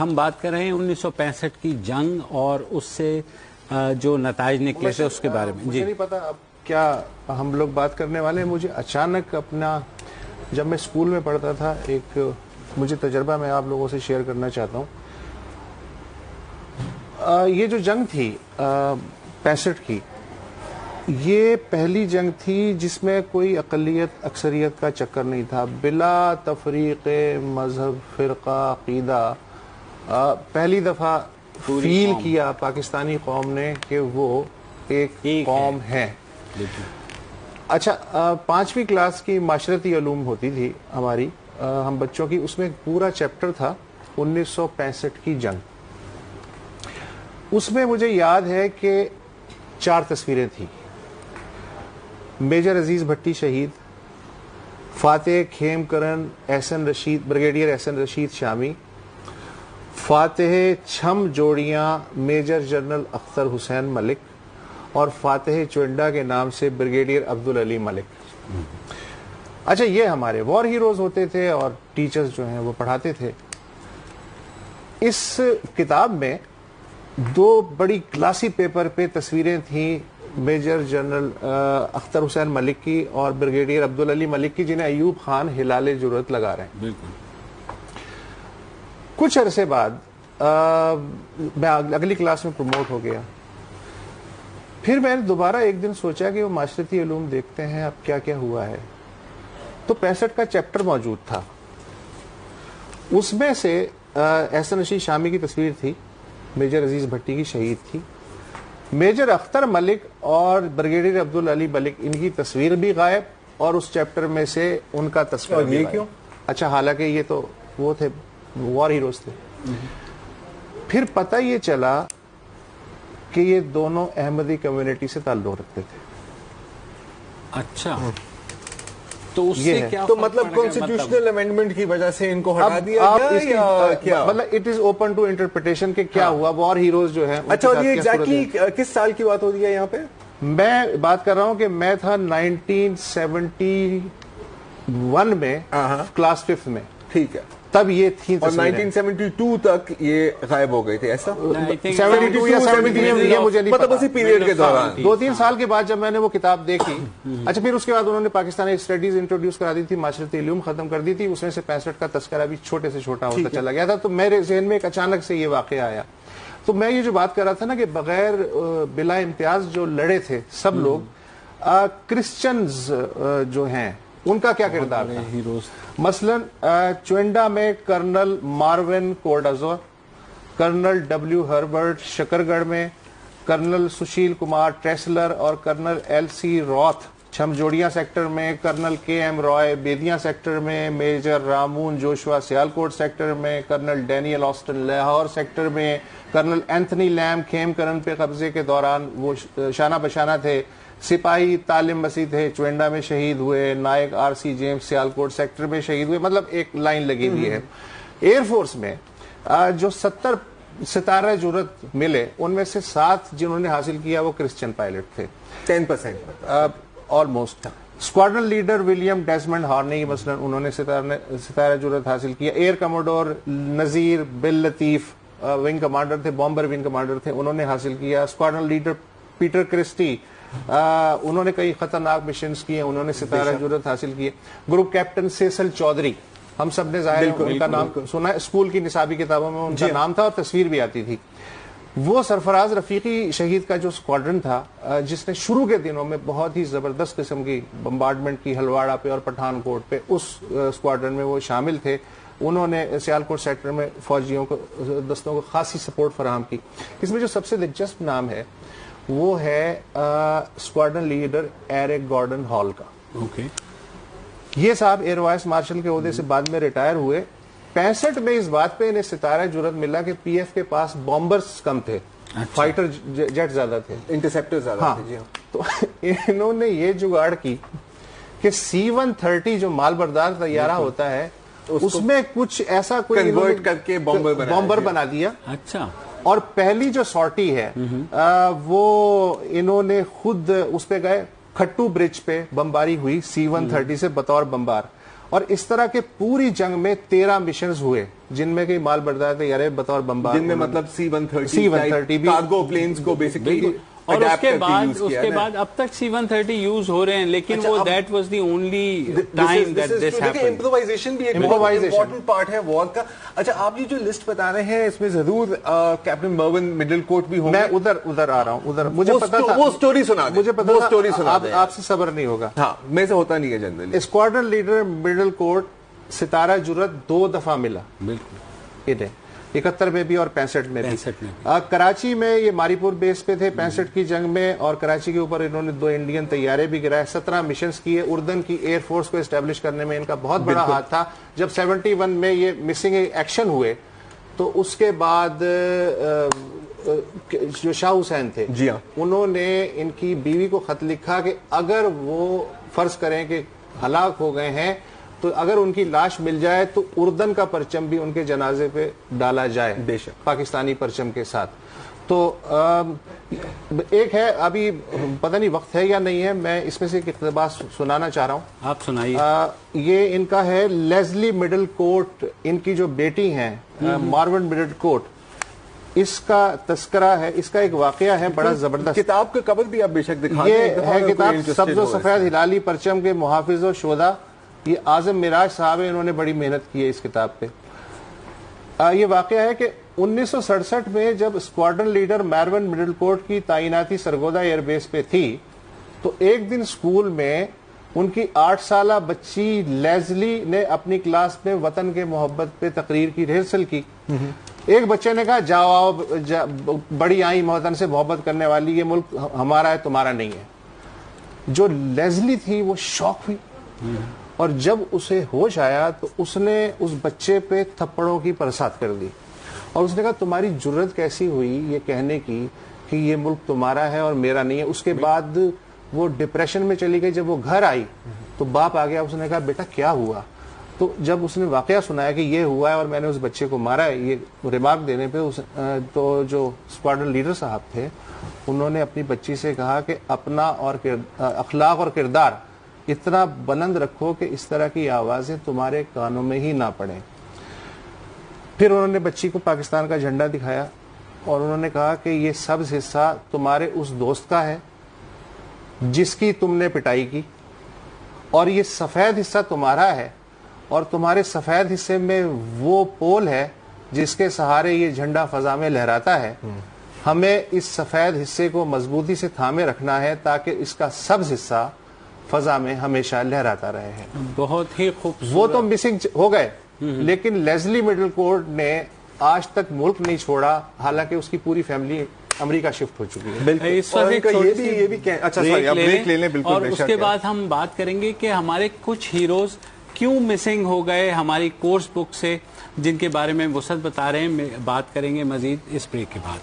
ہم بات کر رہے ہیں 1965 کی جنگ اور اس سے جو نتائج نکلے تھے اس کے بارے میں. مجھے نہیں پتا اب کیا ہم لوگ بات کرنے والے ہیں. مجھے اچانک اپنا جب میں اسکول میں پڑھتا تھا ایک مجھے تجربہ میں آپ لوگوں سے شیئر کرنا چاہتا ہوں. یہ جو جنگ تھی 65 کی، یہ پہلی جنگ تھی جس میں کوئی اقلیت اکثریت کا چکر نہیں تھا. بلا تفریق مذہب، فرقہ، عقیدہ پہلی دفعہ فیل کیا پاکستانی قوم نے کہ وہ ایک قوم ہے. اچھا، 5ویں کلاس کی معاشرتی علوم ہوتی تھی ہماری، ہم بچوں کی، اس میں ایک پورا چیپٹر تھا 1965 کی جنگ. اس میں مجھے یاد ہے کہ 4 تصویریں تھیں. میجر عزیز بھٹی شہید، فاتح کھیم کرن احسن رشید، بریگیڈیئر احسن رشید شامی، فاتح چھم جوڑیاں میجر جنرل اختر حسین ملک، اور فاتح چونڈا کے نام سے بریگیڈیئر عبدالعلی ملک. اچھا، یہ ہمارے وار ہیروز ہوتے تھے اور ٹیچرز جو ہیں وہ پڑھاتے تھے. اس کتاب میں 2 بڑی کلاسی پیپر پہ تصویریں تھیں میجر جنرل اختر حسین ملک کی اور بریگیڈیئر عبدالعلی ملک کی، جنہیں ایوب خان ہلال جرأت لگا رہے ہیں. بالکل. کچھ عرصے بعد میں اگلی کلاس میں پروموٹ ہو گیا. پھر میں نے دوبارہ ایک دن سوچا کہ وہ معاشرتی علوم دیکھتے ہیں اب کیا کیا ہوا ہے. تو 65 کا چیپٹر موجود تھا. اس میں سے احسن رشید شامی کی تصویر تھی، میجر عزیز بھٹی کی شہید تھی. میجر اختر ملک اور بریگیڈیئر عبدالعلی ملک، ان کی تصویر بھی غائب اور اس چیپٹر میں سے ان کا تصویر بھی غائب. اچھا، حالانکہ یہ تو وہ تھے، وار ہیروز تھے. پھر پتہ یہ چلا کہ یہ دونوں احمدی کمیونٹی سے تعلق رکھتے تھے. اچھا، تو اس سے کیا تو مطلب کانسٹیٹیوشنل امینڈمنٹ کی وجہ سے ان کو ہٹا دیا گیا یا کیا؟ مطلب it is open to interpretation کہ کیا ہوا. وار ہیروز جو ہیں. اچھا، اور یہ ایگزیکٹلی کس سال کی بات ہو رہی ہے یہاں پہ؟ میں بات کر رہا ہوں کہ میں تھا 1971 میں کلاس 5 میں. ٹھیک ہے. تب یہ تھی اور 1972 تک یہ غائب ہو گئے تھے، ایسا؟ 72 یا 73 یہ مجھے نہیں پتا. مطلب اسی پیریڈ کے دوران 2-3 سال کے بعد جب میں نے وہ کتاب دیکھی. اچھا، پھر اس کے بعد انہوں نے پاکستانی اسٹڈیز انٹروڈیوس کرا دی تھی، معاشرتی علوم ختم کر دی تھی. اس میں سے 65 کا تذکرہ بھی چھوٹے سے چھوٹا ہوتا چلا گیا تھا. تو میرے ذہن میں ایک اچانک سے یہ واقعہ آیا. تو میں یہ جو بات کر رہا تھا نا کہ بغیر بلا امتیاز جو لڑے تھے سب لوگ، کرسچنز جو ہیں ان کا کیا کردار تھا. مثلا چونڈا میں کرنل ماروین کوڈازور، کرنل ڈبلیو ہربرٹ شکر گڑھ میں، کرنل سشیل کمار ٹریسلر اور colonel L C Ruth Chhamb Jaurian sector میں، colonel K M Rai Bedian sector میں، major Ramon Joshua Sialkot sector میں، colonel Daniel Austin Lahore sector میں، colonel Anthony Lamb Khem Karan پہ قبضے کے دوران وہ شانہ بشانہ تھے، سپاہی طالب مسیح تھے چونڈا میں شہید ہوئے، Naik R C James Sialkot sector میں شہید ہوئے. مطلب ایک لائن لگی ہوئی ہے. ایئر فورس میں جو 70 ستارہ جرأت ملے ان میں سے 7 جنہوں نے حاصل کیا وہ کرسچن پائلٹ تھے. 10% آلموسٹ. اسکواڈرن لیڈر ولیم ڈیزمنڈ ہارنی مثلا انہوں نے ستارہ جرأت حاصل کیا. ایئر کموڈور نذیر بل لطیف ونگ کمانڈر تھے، بامبر ونگ کمانڈر تھے، انہوں نے حاصل کیا. اسکواڈرن لیڈر پیٹر کرسٹی، انہوں نے کئی خطرناک مشنز کیے، انہوں نے ستارہ جرأت حاصل کیے. گروپ کیپٹن سیسل چودھری، ہم سب نے ظاہر ان کا نام سنا ہے، اسکول کی نصابی کتابوں میں ان کا نام تھا اور تصویر بھی آتی تھی. وہ سرفراز رفیقی شہید کا جو اسکواڈرن تھا جس نے شروع کے دنوں میں بہت ہی زبردست قسم کی بمبارڈمنٹ کی ہلواڑہ پہ اور پٹھان کوٹ پہ، اس اسکواڈرن میں وہ شامل تھے. انہوں نے سیالکوٹ سیکٹر میں فوجیوں کو دستوں کو خاصی سپورٹ فراہم کی. اس میں جو سب سے دلچسپ نام ہے وہ ہے squadron leader Eric Gordon Hall کا. یہ صاحب ایئر وائس مارشل کے عہدے سے بعد میں ریٹائر ہوئے. 65 میں اس بات پہ انہیں ستارہ جرأت ملا کہ پی ایف کے پاس بامبرز کم تھے، فائٹر جیٹ زیادہ تھے، انٹرسیپٹر زیادہ تھے. تو انہوں نے یہ جگاڑ کی کہ C-130 جو مال بردار طیارہ ہوتا ہے اس میں کچھ ایسا کوئی کنورٹ کر کے بامبر بنا دیا. اچھا. اور پہلی جو سارٹی ہے وہ انہوں نے خود اس پہ گئے، کھٹو برج پہ بمباری ہوئی C-130 سے بطور بمبار. اور اس طرح کے پوری جنگ میں 13 مشنز ہوئے جن میں کہ مال بردار طیارے بطور بمبار، جن میں مطلب C-130 کارگو پلینز کو بیسکلی، اور اس کے بعد اب تک C-130 یوز ہو رہے ہیں، لیکن وہ that was the only time that this happened. Improvisation بھی ایک امپورٹنٹ پارٹ ہے وار کا. اچھا آپ یہ جو لسٹ بتا رہے ہیں اس میں ضرور کیپٹن مرون مڈل کوٹ بھی ہوں گے. میں ادھر آ رہا ہوں، ادھر مجھے پتا تھا، وہ اسٹوری سنا دیں، مجھے پتا تھا آپ سے صبر نہیں ہوگا. ہاں میں سے ہوتا نہیں ہے جنرلی. اسکواڈرن لیڈر مڈل کوٹ ستارہ جرت 2 دفعہ ملا. بالکل. انہیں 71 میں بھی اور 65 میں بھی. کراچی میں یہ ماری پور بیس پہ تھے 65 کی جنگ میں، اور کراچی کے اوپر انہوں نے 2 انڈین طیارے بھی گرائے، 17 مشنز کیے. اردن کی ایئر فورس کو اسٹیبلش کرنے میں ان کا بہت بڑا ہاتھ تھا. جب 71 میں یہ مسنگ ایکشن ہوئے تو اس کے بعد جو شاہ حسین تھے جی ہاں، انہوں نے ان کی بیوی کو خط لکھا کہ اگر وہ فرض کریں کہ ہلاک ہو گئے ہیں تو اگر ان کی لاش مل جائے تو اردن کا پرچم بھی ان کے جنازے پہ ڈالا جائے، بے شک پاکستانی پرچم کے ساتھ. تو ایک ہے، ابھی پتہ نہیں وقت ہے یا نہیں ہے، میں اس میں سے ایک اقتباس سنانا چاہ رہا ہوں. آپ سنائیے. یہ ان کا ہے لیزلی مڈل کوٹ، ان کی جو بیٹی ہیں مارون مڈل کوٹ، اس کا تذکرہ ہے، اس کا ایک واقعہ ہے بڑا زبردست. کتاب کا کور بھی آپ بے شک دکھا دیں. یہ ہے کتاب سبز و سفید ہلالی پرچم کے محافظ و شہداء. یہ اعظم مراج صاحب ہیں، انہوں نے بڑی محنت کی ہے اس کتاب پہ. یہ واقعہ ہے کہ 1967 میں جب اسکواڈرن لیڈر میرون مڈل کوٹ کی تعیناتی سرگودا ایئر بیس پہ تھی تو ایک دن اسکول میں ان کی 8 سالہ بچی لیزلی نے اپنی کلاس میں وطن کے محبت پہ تقریر کی ریہرسل کی. ایک بچے نے کہا جاؤ بڑی آئی وطن سے محبت کرنے والی، یہ ملک ہمارا ہے تمہارا نہیں ہے. جو لیزلی تھی وہ شوق ہوئی، اور جب اسے ہوش آیا تو اس نے اس بچے پہ تھپڑوں کی برسات کر دی، اور اس نے کہا تمہاری جرت کیسی ہوئی یہ کہنے کی کہ یہ ملک تمہارا ہے اور میرا نہیں ہے. اس کے بعد وہ ڈپریشن میں چلی گئی. جب وہ گھر آئی تو باپ آ گیا، اس نے کہا بیٹا کیا ہوا؟ تو جب اس نے واقعہ سنایا کہ یہ ہوا ہے اور میں نے اس بچے کو مارا ہے، یہ ریمارک دینے پہ تو جو اسکواڈرن لیڈر صاحب تھے انہوں نے اپنی بچی سے کہا کہ اپنا اور اخلاق اور کردار اتنا بلند رکھو کہ اس طرح کی آوازیں تمہارے کانوں میں ہی نہ پڑیں. پھر انہوں نے بچی کو پاکستان کا جھنڈا دکھایا اور انہوں نے کہا کہ یہ سبز حصہ تمہارے اس دوست کا ہے جس کی تم نے پٹائی کی، اور یہ سفید حصہ تمہارا ہے، اور تمہارے سفید حصے میں وہ پول ہے جس کے سہارے یہ جھنڈا فضا میں لہراتا ہے. ہمیں اس سفید حصے کو مضبوطی سے تھامے رکھنا ہے تاکہ اس کا سبز حصہ فضا میں ہمیشہ لہراتا رہے ہیں. بہت ہی خوبصورت. وہ تو مسنگ ہو گئے، لیکن لیزلی مڈل کوٹ نے آج تک ملک نہیں چھوڑا، حالانکہ اس کی پوری فیملی امریکہ شفٹ ہو چکی ہے. اور اس کے بعد ہم بات کریں گے کہ ہمارے کچھ ہیروز کیوں مسنگ ہو گئے ہماری کورس بک سے، جن کے بارے میں وسعت بتا رہے ہیں. بات کریں گے مزید اس بریک کے بعد.